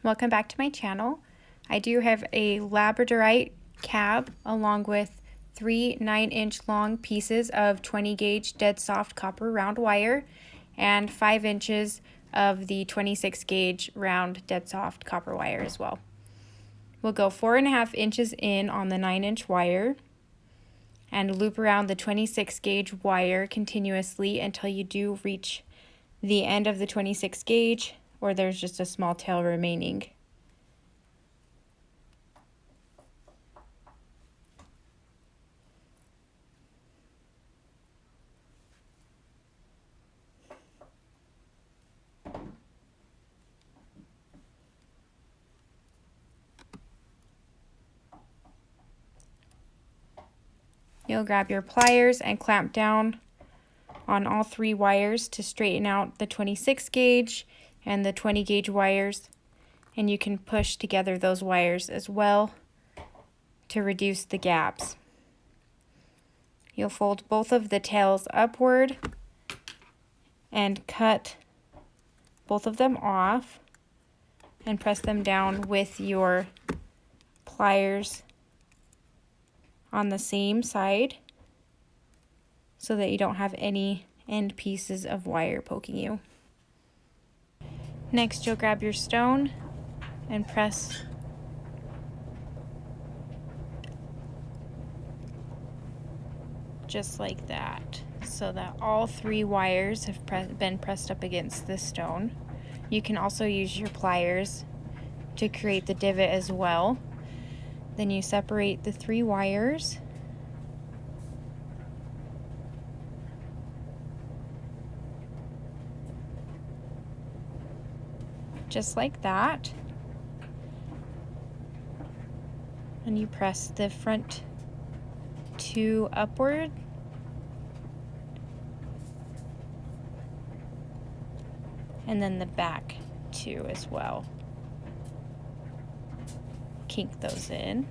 Welcome back to my channel. I do have a Labradorite cab along with 3 9-inch long pieces of 20 gauge dead soft copper round wire and 5 inches of the 26 gauge round dead soft copper wire as well. We'll go 4.5 inches in on the 9-inch wire and loop around the 26 gauge wire continuously until you do reach the end of the 26 gauge, or there's just a small tail remaining. You'll grab your pliers and clamp down on all 3 wires to straighten out the 26 gauge and the 20 gauge wires, and you can push together those wires as well to reduce the gaps. You'll fold both of the tails upward and cut both of them off and press them down with your pliers on the same side so that you don't have any end pieces of wire poking you. Next, you'll grab your stone and press just like that so that all 3 wires have been pressed up against the stone. You can also use your pliers to create the divot as well. Then you separate the 3 wires just like that, and you press the front 2 upward and then the back 2 as well. Kink those in.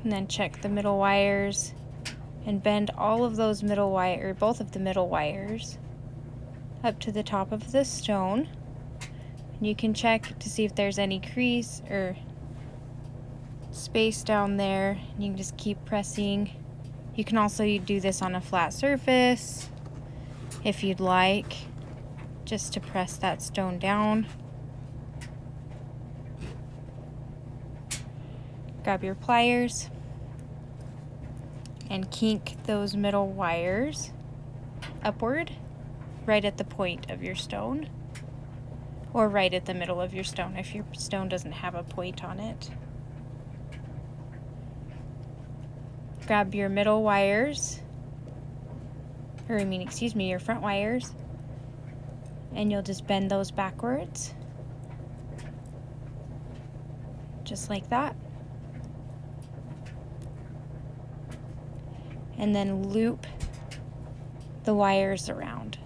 And then check the middle wires and bend all of those middle wire, or both of the middle wires, up to the top of the stone. And you can check to see if there's any crease or space down there. And you can just keep pressing. You can also do this on a flat surface if you'd like, just to press that stone down. Grab your pliers and kink those middle wires upward right at the point of your stone, or right at the middle of your stone if your stone doesn't have a point on it. Grab your middle wires, your front wires, and you'll just bend those backwards just like that, and then loop the wires around.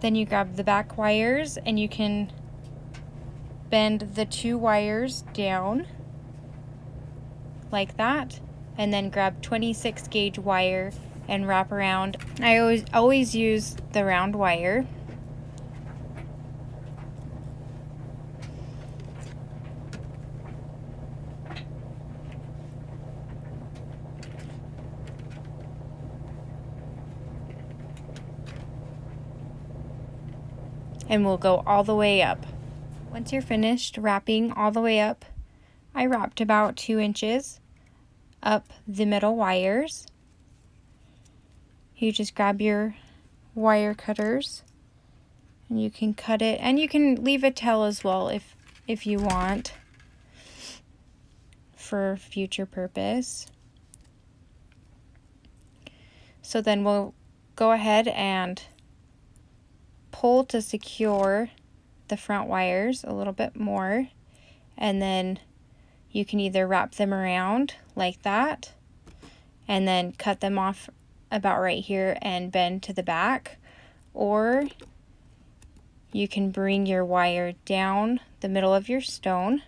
Then you grab the back wires and you can bend the 2 wires down like that, and then grab 26 gauge wire and wrap around. I always use the round wire. And we'll go all the way up. Once you're finished wrapping all the way up, I wrapped about 2 inches up the middle wires. You just grab your wire cutters and you can cut it, and you can leave a tail as well if you want for future purpose. So then we'll go ahead and pull to secure the front wires a little bit more, and then you can either wrap them around like that and then cut them off about right here and bend to the back, or you can bring your wire down the middle of your stone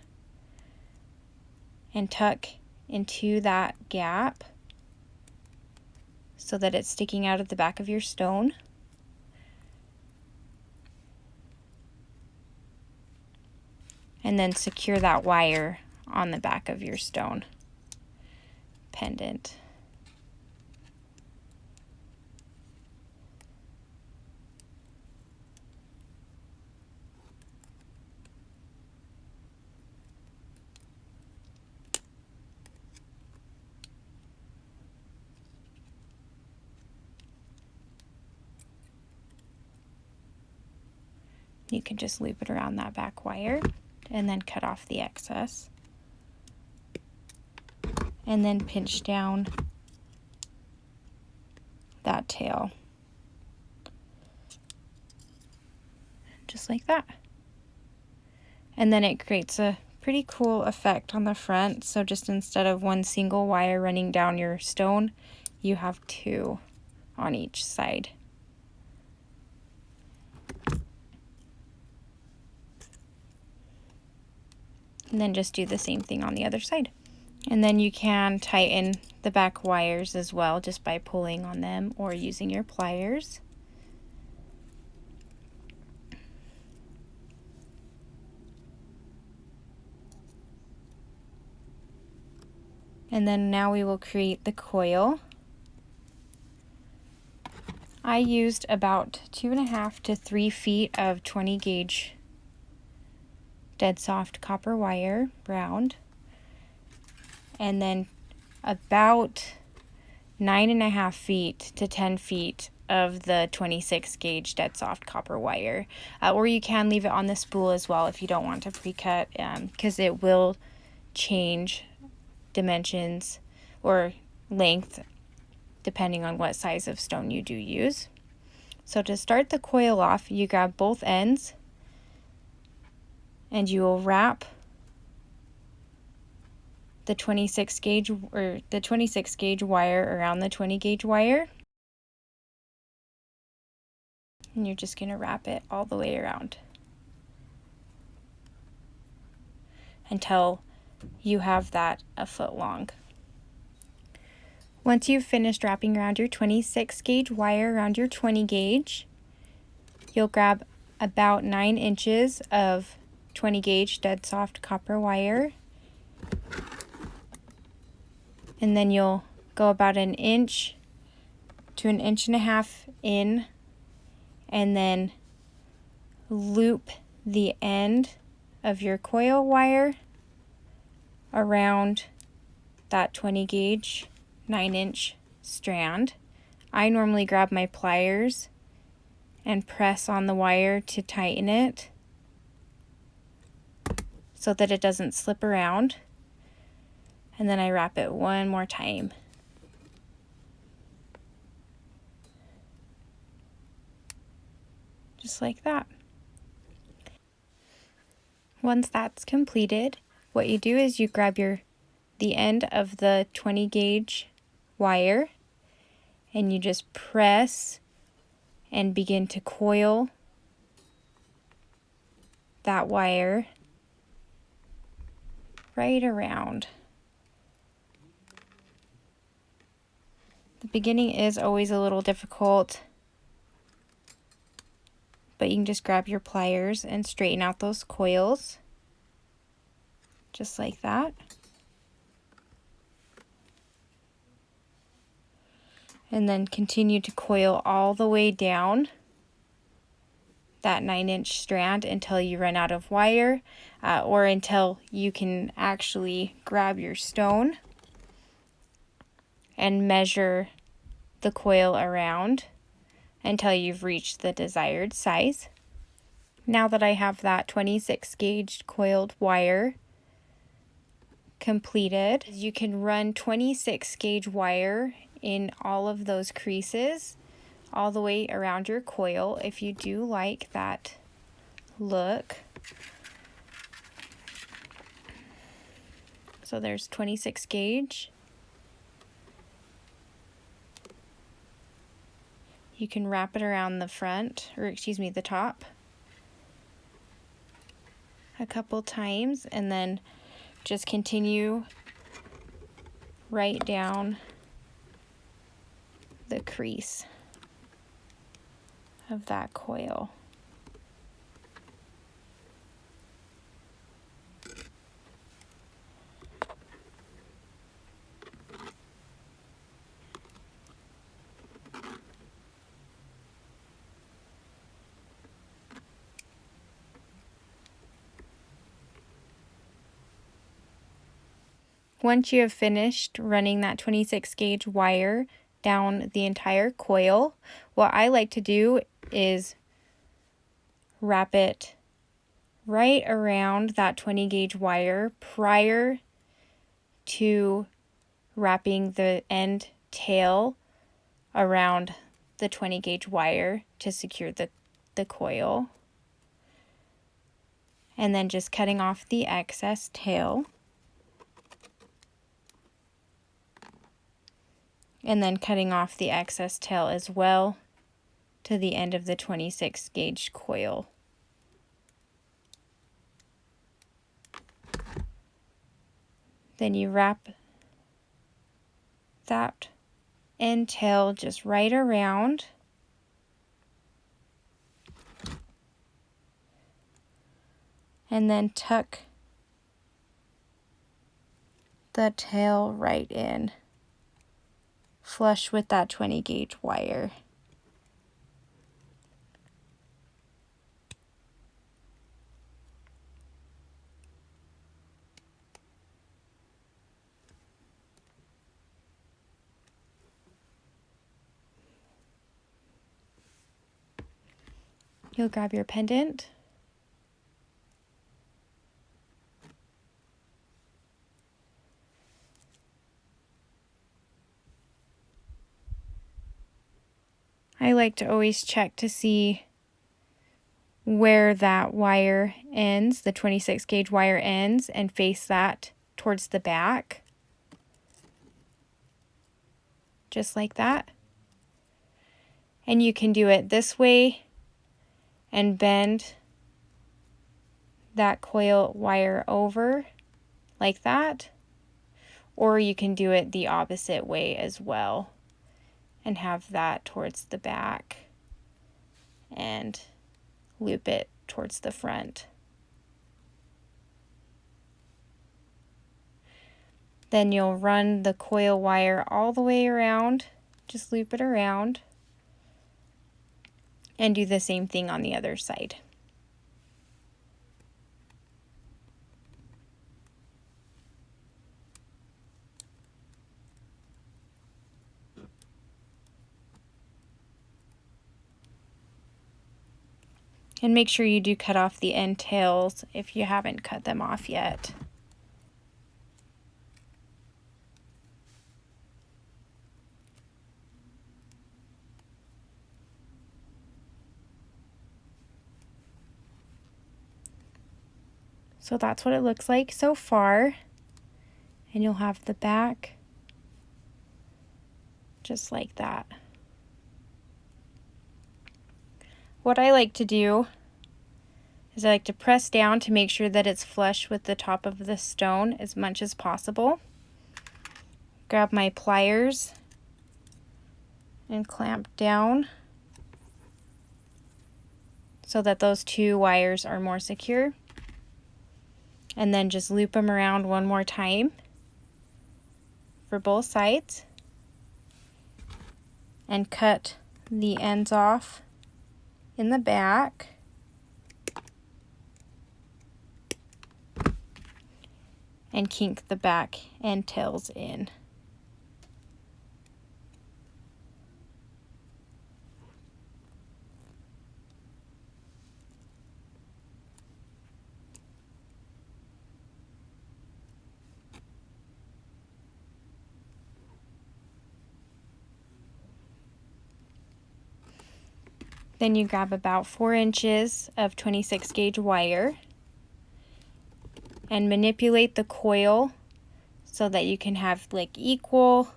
and tuck into that gap so that it's sticking out of the back of your stone. And then secure that wire on the back of your stone pendant. You can just loop it around that back wire and then cut off the excess. And then pinch down that tail. Just like that. And then it creates a pretty cool effect on the front. So just instead of one single wire running down your stone, you have two on each side. And then just do the same thing on the other side. And then you can tighten the back wires as well just by pulling on them or using your pliers. And then now we will create the coil. I used about 2.5 to 3 feet of 20 gauge dead soft copper wire, round, and then about 9.5 feet to 10 feet of the 26 gauge dead soft copper wire. Or you can leave it on the spool as well if you don't want to pre-cut, because it will change dimensions or length depending on what size of stone you do use. So to start the coil off, you grab both ends and you will wrap the 26 gauge wire around the 20 gauge wire. And you're just going to wrap it all the way around until you have that a foot long. Once you've finished wrapping around your 26 gauge wire around your 20 gauge, you'll grab about 9 inches of 20 gauge dead soft copper wire, and then you'll go about 1 inch to 1.5 inches in, and then loop the end of your coil wire around that 20 gauge 9-inch strand. I normally grab my pliers and press on the wire to tighten it so that it doesn't slip around, and then I wrap it one more time. Just like that. Once that's completed, what you do is you grab the end of the 20 gauge wire and you just press and begin to coil that wire right around. The beginning is always a little difficult, but you can just grab your pliers and straighten out those coils, just like that. And then continue to coil all the way down that 9-inch strand until you run out of wire, or until you can actually grab your stone and measure the coil around until you've reached the desired size. Now that I have that 26 gauge coiled wire completed, you can run 26 gauge wire in all of those creases all the way around your coil if you do like that look. So there's 26 gauge. You can wrap it around the front, or excuse me, the top a couple times, and then just continue right down the crease of that coil. Once you have finished running that 26 gauge wire down the entire coil, what I like to do is wrap it right around that 20 gauge wire prior to wrapping the end tail around the 20 gauge wire to secure the coil. And then just cutting off the excess tail. And then cutting off the excess tail as well to the end of the 26 gauge coil. Then you wrap that end tail just right around. And then tuck the tail right in, flush with that 20 gauge wire. You'll grab your pendant. I like to always check to see where that wire ends, the 26 gauge wire ends, and face that towards the back. Just like that. And you can do it this way and bend that coil wire over like that, or you can do it the opposite way as well and have that towards the back and loop it towards the front. Then you'll run the coil wire all the way around, just loop it around, and do the same thing on the other side. And make sure you do cut off the end tails if you haven't cut them off yet. So that's what it looks like so far. And you'll have the back just like that. What I like to do is I like to press down to make sure that it's flush with the top of the stone as much as possible. Grab my pliers and clamp down so that those two wires are more secure. And then just loop them around one more time for both sides and cut the ends off in the back. And kink the back and tails in. Then you grab about 4 inches of 26 gauge wire and manipulate the coil so that you can have like equal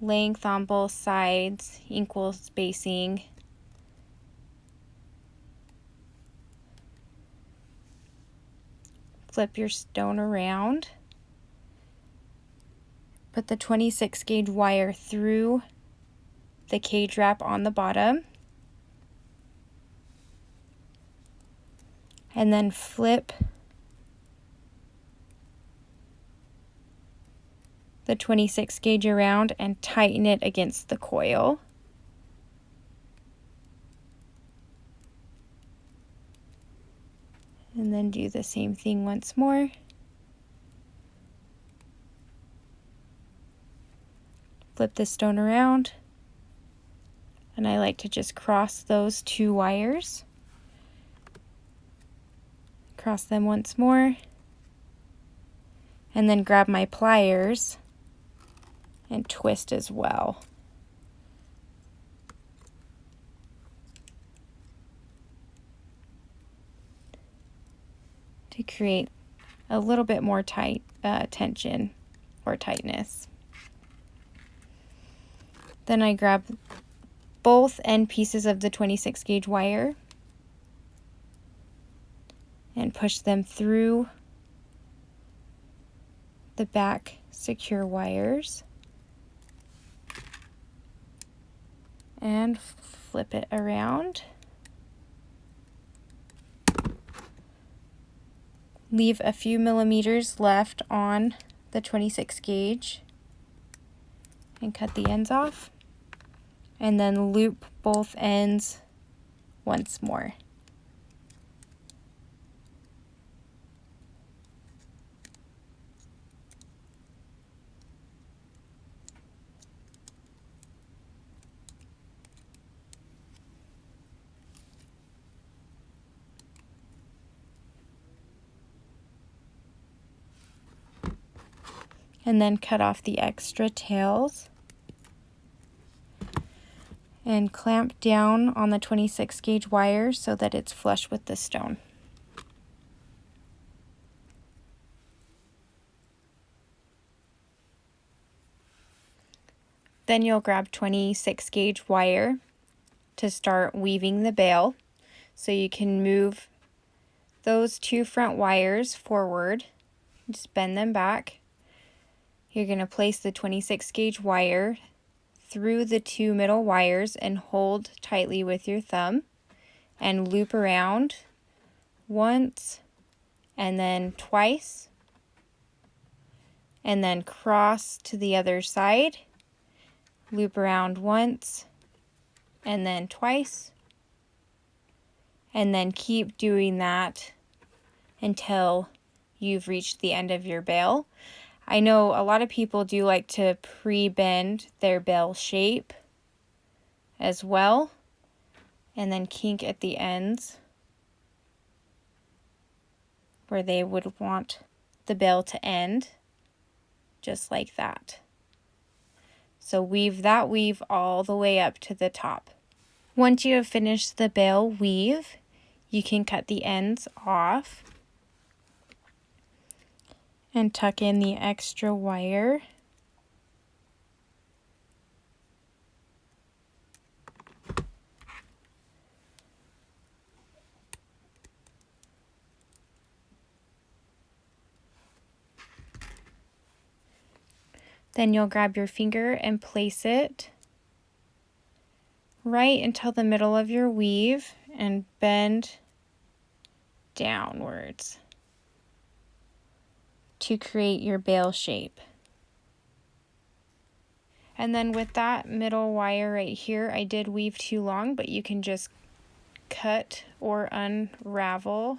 length on both sides, equal spacing. Flip your stone around put the 26 gauge wire through the cage wrap on the bottom, and then flip the 26 gauge around and tighten it against the coil. And then do the same thing once more. Flip the stone around, and I like to just cross those two wires. Cross them once more, and then grab my pliers and twist as well. To create a little bit more tension or tightness. Then I grab both end pieces of the 26 gauge wire and push them through the back secure wires and flip it around. Leave a few millimeters left on the 26 gauge and cut the ends off, and then loop both ends once more. And then cut off the extra tails and clamp down on the 26 gauge wire so that it's flush with the stone. Then you'll grab 26 gauge wire to start weaving the bail. So you can move those two front wires forward, just bend them back. You're going to place the 26 gauge wire through the two middle wires and hold tightly with your thumb and loop around once and then twice, and then cross to the other side, loop around once and then twice, and then keep doing that until you've reached the end of your bail. I know a lot of people do like to pre-bend their bail shape as well, and then kink at the ends where they would want the bail to end, just like that. So weave that weave all the way up to the top. Once you have finished the bail weave, you can cut the ends off and tuck in the extra wire. Then you'll grab your finger and place it right until the middle of your weave and bend downwards to create your bail shape. And then with that middle wire right here, I did weave too long, but you can just cut or unravel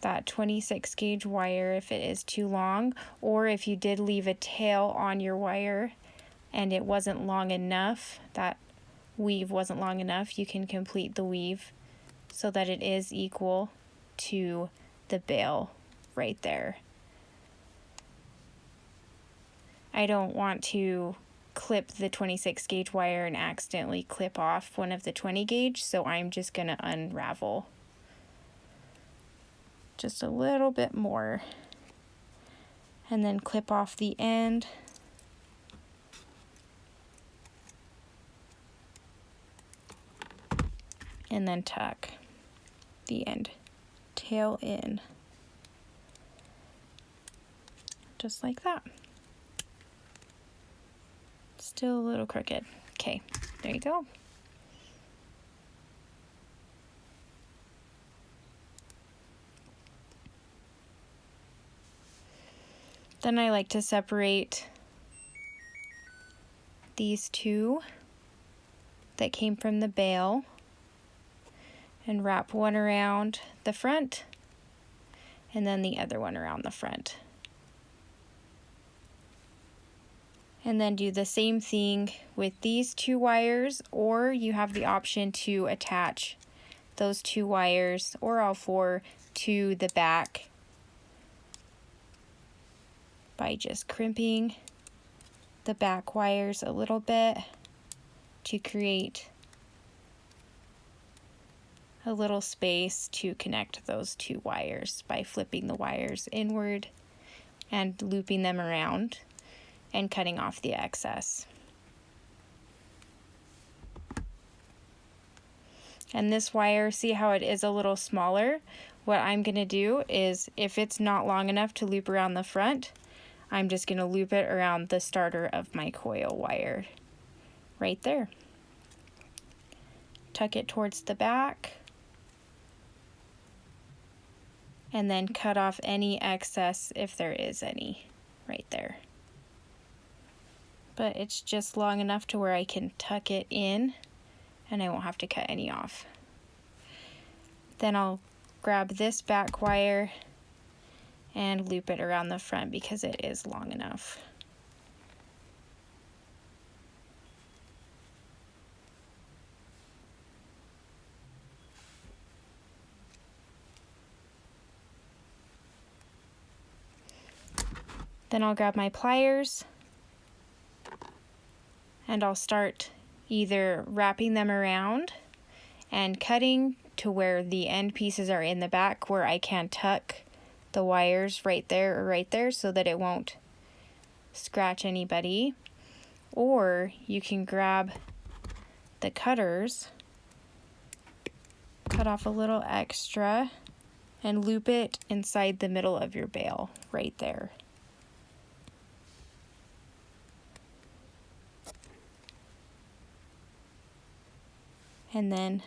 that 26 gauge wire if it is too long, or if you did leave a tail on your wire and it wasn't long enough, that weave wasn't long enough, you can complete the weave so that it is equal to the bail right there. I don't want to clip the 26 gauge wire and accidentally clip off one of the 20 gauge, so I'm just going to unravel just a little bit more and then clip off the end. And then tuck the end tail in, just like that. Still a little crooked. Okay, there you go. Then I like to separate these two that came from the bale and wrap one around the front and then the other one around the front. And then do the same thing with these two wires, or you have the option to attach those two wires or all four to the back by just crimping the back wires a little bit to create a little space to connect those two wires by flipping the wires inward and looping them around and cutting off the excess. And this wire, see how it is a little smaller? What I'm going to do is, if it's not long enough to loop around the front, I'm just going to loop it around the starter of my coil wire right there. Tuck it towards the back and then cut off any excess if there is any right there. But it's just long enough to where I can tuck it in and I won't have to cut any off. Then I'll grab this back wire and loop it around the front because it is long enough. Then I'll grab my pliers and I'll start either wrapping them around and cutting to where the end pieces are in the back, where I can tuck the wires right there or right there so that it won't scratch anybody. Or you can grab the cutters, cut off a little extra and loop it inside the middle of your bale right there. And then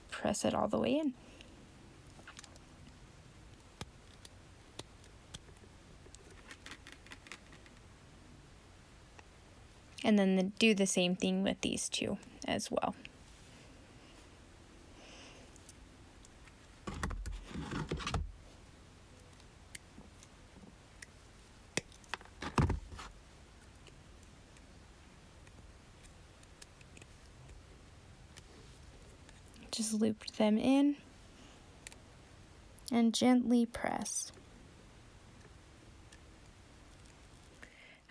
press it all the way in. And then do the same thing with these two as well. Just loop them in and gently press.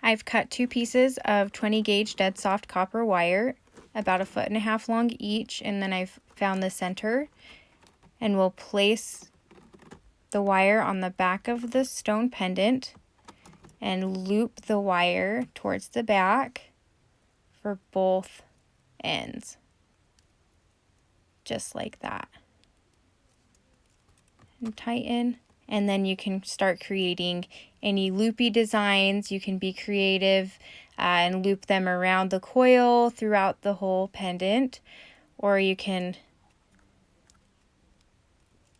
I've cut two pieces of 20 gauge dead soft copper wire, about 1.5 feet long each, and then I've found the center, and we'll place the wire on the back of the stone pendant and loop the wire towards the back for both ends. Just like that. And tighten, and then you can start creating any loopy designs. You can be creative and loop them around the coil throughout the whole pendant, or you can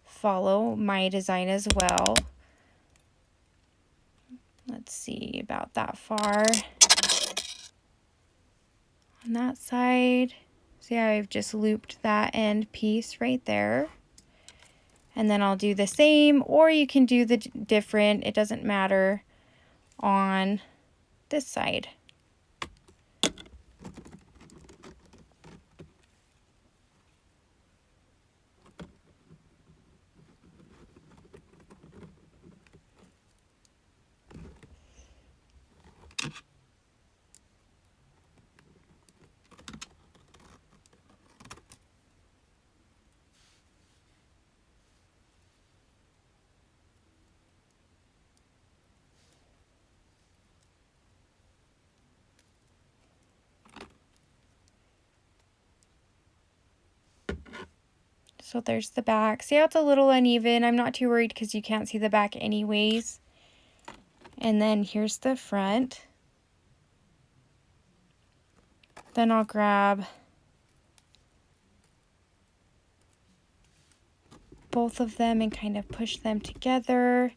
follow my design as well. Let's see, about that far on that side. See how I've just looped that end piece right there. And then I'll do the same, or you can do the different, it doesn't matter, on this side. So there's the back. See how it's a little uneven? I'm not too worried because you can't see the back anyways. And then here's the front. Then I'll grab both of them and kind of push them together.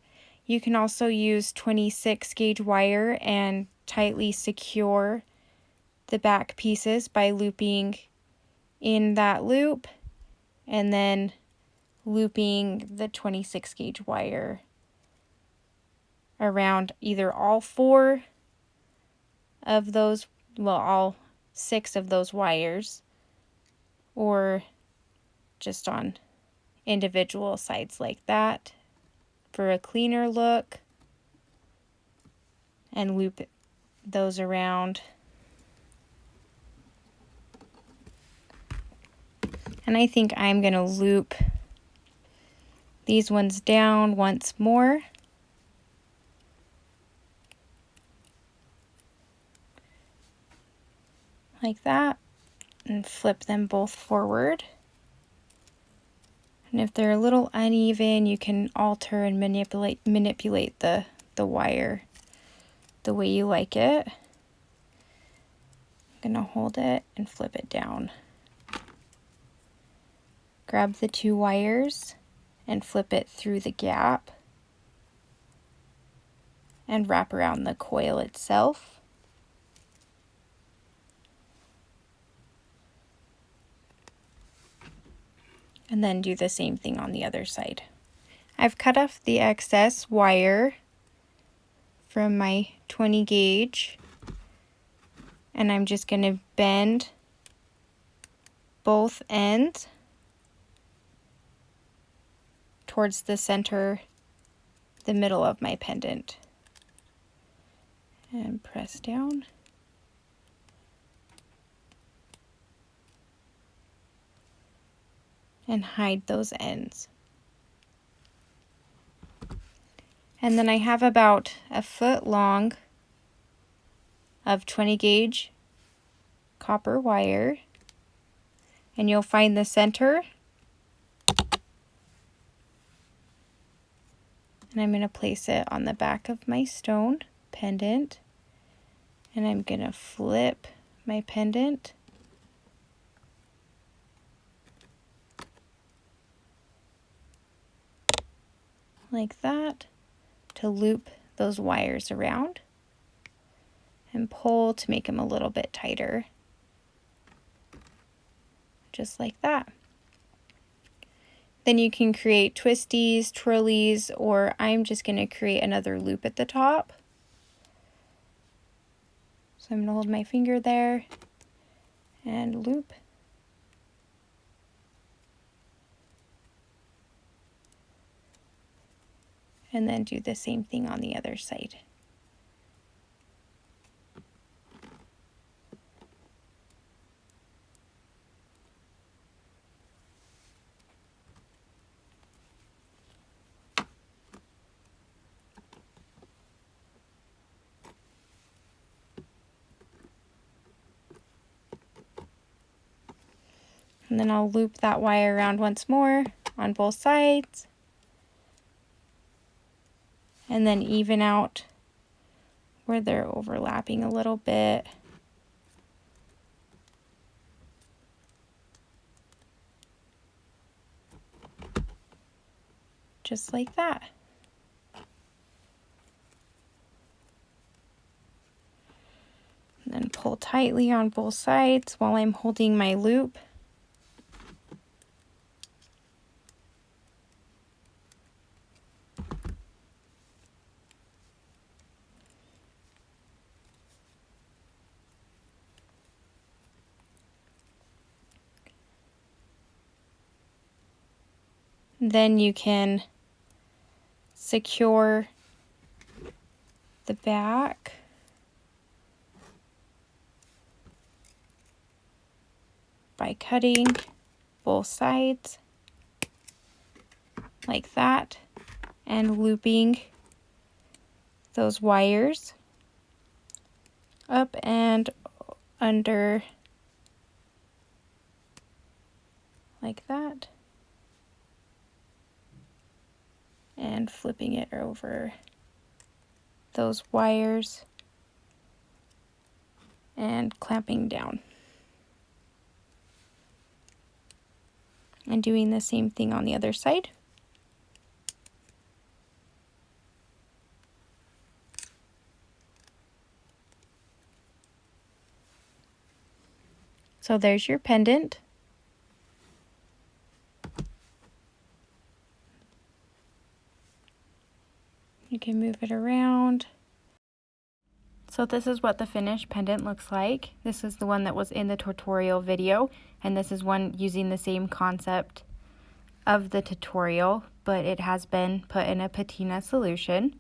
You can also use 26 gauge wire and tightly secure the back pieces by looping in that loop and then looping the 26 gauge wire around either all 4 of those, well, all 6 of those wires, or just on individual sides like that for a cleaner look, and loop those around. And I think I'm going to loop these ones down once more. Like that, and flip them both forward. And if they're a little uneven, you can alter and manipulate the wire the way you like it. I'm gonna hold it and flip it down. Grab the 2 wires and flip it through the gap and wrap around the coil itself. And then do the same thing on the other side. I've cut off the excess wire from my 20 gauge, and I'm just going to bend both ends towards the center, the middle of my pendant, and press down. And hide those ends. And then I have about a foot long of 20 gauge copper wire, and you'll find the center, and I'm going to place it on the back of my stone pendant, and I'm going to flip my pendant like that to loop those wires around and pull to make them a little bit tighter, just like that. Then you can create twisties, twirlies, or I'm just going to create another loop at the top. So I'm going to hold my finger there and loop. And then do the same thing on the other side. And then I'll loop that wire around once more on both sides. And then even out where they're overlapping a little bit. Just like that. And then pull tightly on both sides while I'm holding my loop. Then you can secure the back by cutting both sides like that and looping those wires up and under like that, and flipping it over those wires and clamping down. And doing the same thing on the other side. So there's your pendant. You can move it around. So this is what the finished pendant looks like. This is the one that was in the tutorial video, and this is one using the same concept of the tutorial, but it has been put in a patina solution.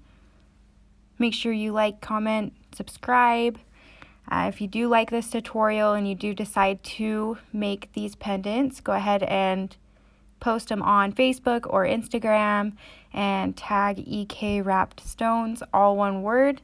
Make sure you like, comment, subscribe. If you do like this tutorial and you do decide to make these pendants, go ahead and post them on Facebook or Instagram and tag EK Wrapped Stones, all one word.